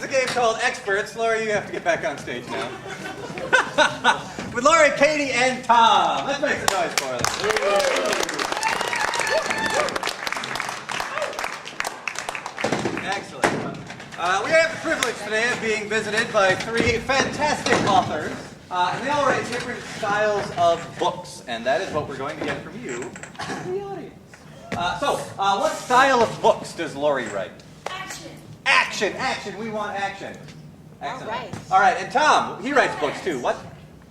a game called Experts. Laurie, you have to get back on stage now. With Laurie, Katie, and Tom. Let's make some noise for them. Excellent. We have the privilege today of being visited by three fantastic authors. And they all write different styles of books. And that is what we're going to get from you, the audience. What style of books does Laurie write? Action. Action, action. We want action. Excellent. All right. All right, and Tom, he writes books too. What?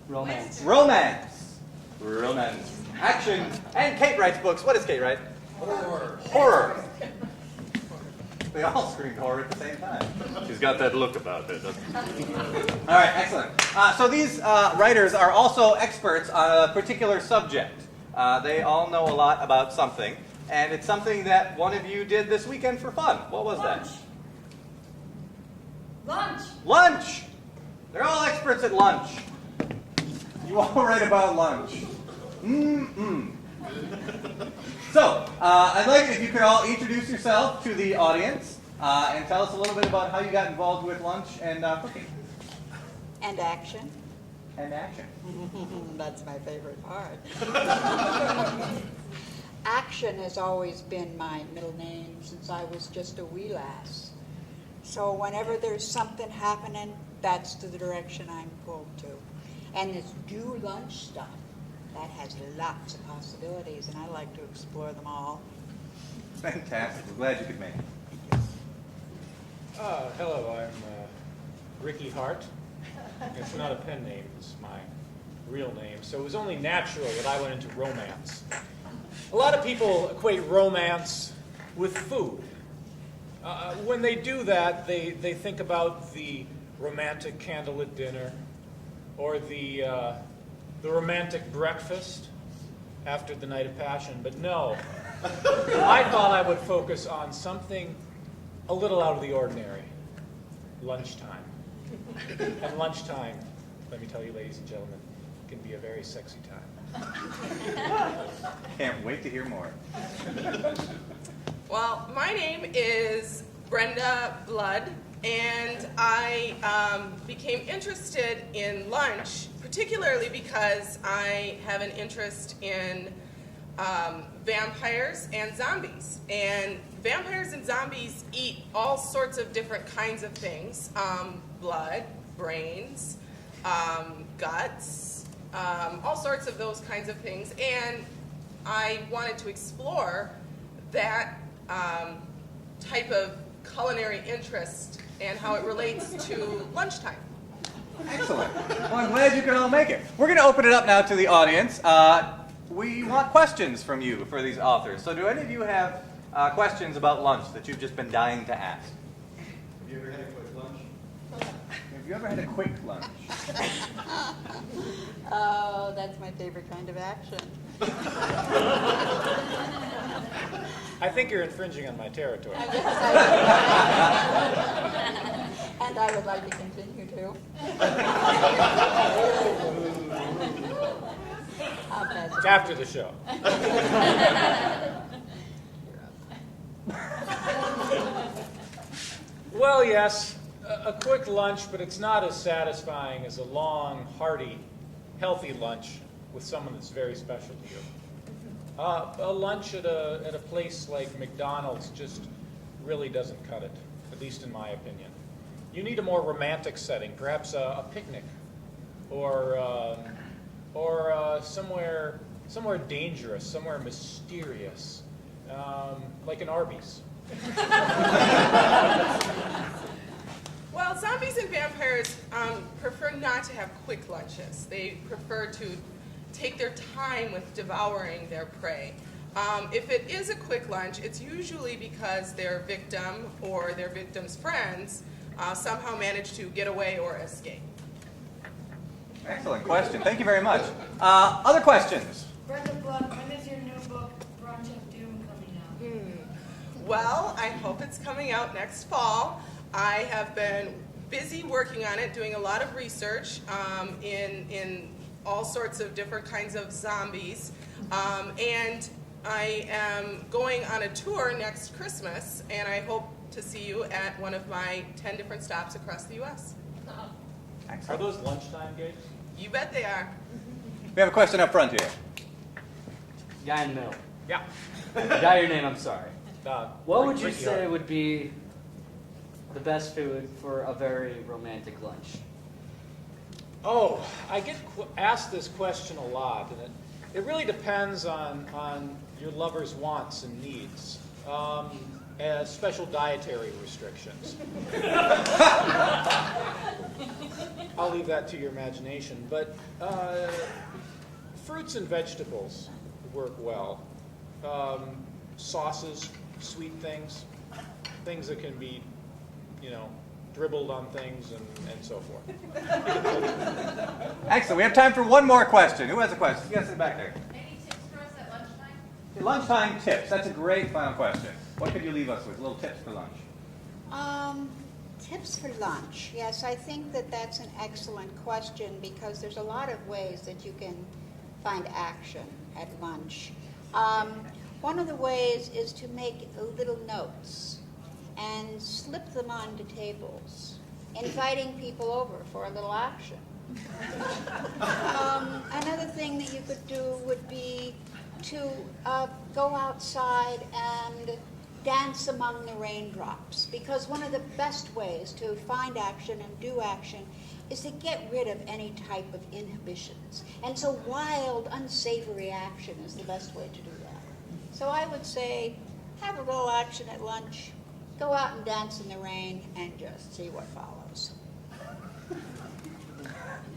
Romance. Romance. Romance. Action. And Kate writes books. What does Kate write? Horror. Horror. They all screamed horror at the same time. She's got that look about her, doesn't she? All right, excellent. So these writers are also experts on a particular subject. They all know a lot about something, and it's something that one of you did this weekend for fun. What was that? Lunch. Lunch! They're all experts at lunch. You all write about lunch. So, I'd like it if you could all introduce yourself to the audience and tell us a little bit about how you got involved with lunch and cooking. And action. And action. That's my favorite part. Action has always been my middle name since I was just a wee lass. So whenever there's something happening, that's the direction I'm pulled to. And this do lunch stuff, that has lots of possibilities, and I like to explore them all. Fantastic. We're glad you could make it. Hello, I'm Ricky Hart. It's not a pen name, it's my real name. So it was only natural that I went into romance. A lot of people equate romance with food. When they do that, they think about the romantic candlelit dinner or the romantic breakfast after the night of passion. But no, I thought I would focus on something a little out of the ordinary. Lunchtime. And lunchtime, let me tell you, ladies and gentlemen, can be a very sexy time. Can't wait to hear more. Well, my name is Brenda Blood, and I became interested in lunch, particularly because I have an interest in vampires and zombies. And vampires and zombies eat all sorts of different kinds of things, blood, brains, guts, all sorts of those kinds of things. And I wanted to explore that type of culinary interest and how it relates to lunchtime. Excellent. Well, I'm glad you could all make it. We're going to open it up now to the audience. We want questions from you for these authors. So do any of you have questions about lunch that you've just been dying to ask? Have you ever had a quick lunch? Have you ever had a quick lunch? Oh, that's my favorite kind of action. I think you're infringing on my territory. I guess and I would like to continue to. I'll pass It's after the show. Well, yes, a quick lunch, but it's not as satisfying as a long, hearty, healthy lunch with someone that's very special to you. A lunch at a place like McDonald's just really doesn't cut it, at least in my opinion. You need a more romantic setting, perhaps a picnic, or somewhere dangerous, somewhere mysterious, like an Arby's. Well, zombies and vampires prefer not to have quick lunches. They prefer to take their time with devouring their prey. If it is a quick lunch, it's usually because their victim or their victim's friends somehow managed to get away or escape. Excellent question. Thank you very much. Other questions? Brenda Blood, when is your new book, Brunch of Doom, coming out? Well, I hope it's coming out next fall. I have been busy working on it, doing a lot of research in all sorts of different kinds of zombies. And I am going on a tour next Christmas, and I hope to see you at one of my 10 different stops across the U.S. Are Excellent. those lunchtime gigs? You bet they are. We have a question up front here. Guy in the middle. Yeah. Guy, your name, I'm sorry. What would you Ricky say Hart. would be the best food for a very romantic lunch? Oh, I get asked this question a lot, and it really depends on your lover's wants and needs, as special dietary restrictions. I'll leave that to your imagination, but fruits and vegetables work well. Sauces, sweet things, things that can be, dribbled on things and so forth. Excellent. We have time for one more question. Who has a question? You guys in the back there. Any tips for us at lunchtime? Lunchtime tips. That's a great final question. What could you leave us with? Little tips for lunch. Tips for lunch. Yes, I think that that's an excellent question because there's a lot of ways that you can find action at lunch. One of the ways is to make little notes and slip them onto tables, inviting people over for a little action. Another thing that you could do would be to go outside and dance among the raindrops, because one of the best ways to find action and do action is to get rid of any type of inhibitions. And so wild, unsavory action is the best way to do that. So I would say, have a little action at lunch, go out and dance in the rain, and just see what follows.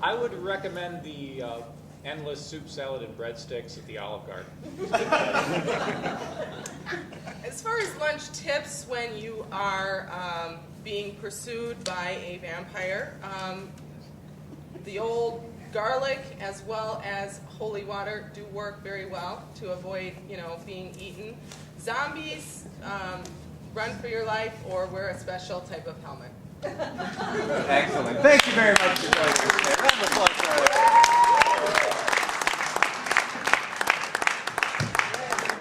I would recommend the endless soup, salad, and breadsticks at the Olive Garden. As far as lunch tips when you are being pursued by a vampire, the old garlic as well as holy water do work very well to avoid, being eaten. Zombies, run for your life or wear a special type of helmet. Excellent. Thank you very much for joining us today. Round of applause for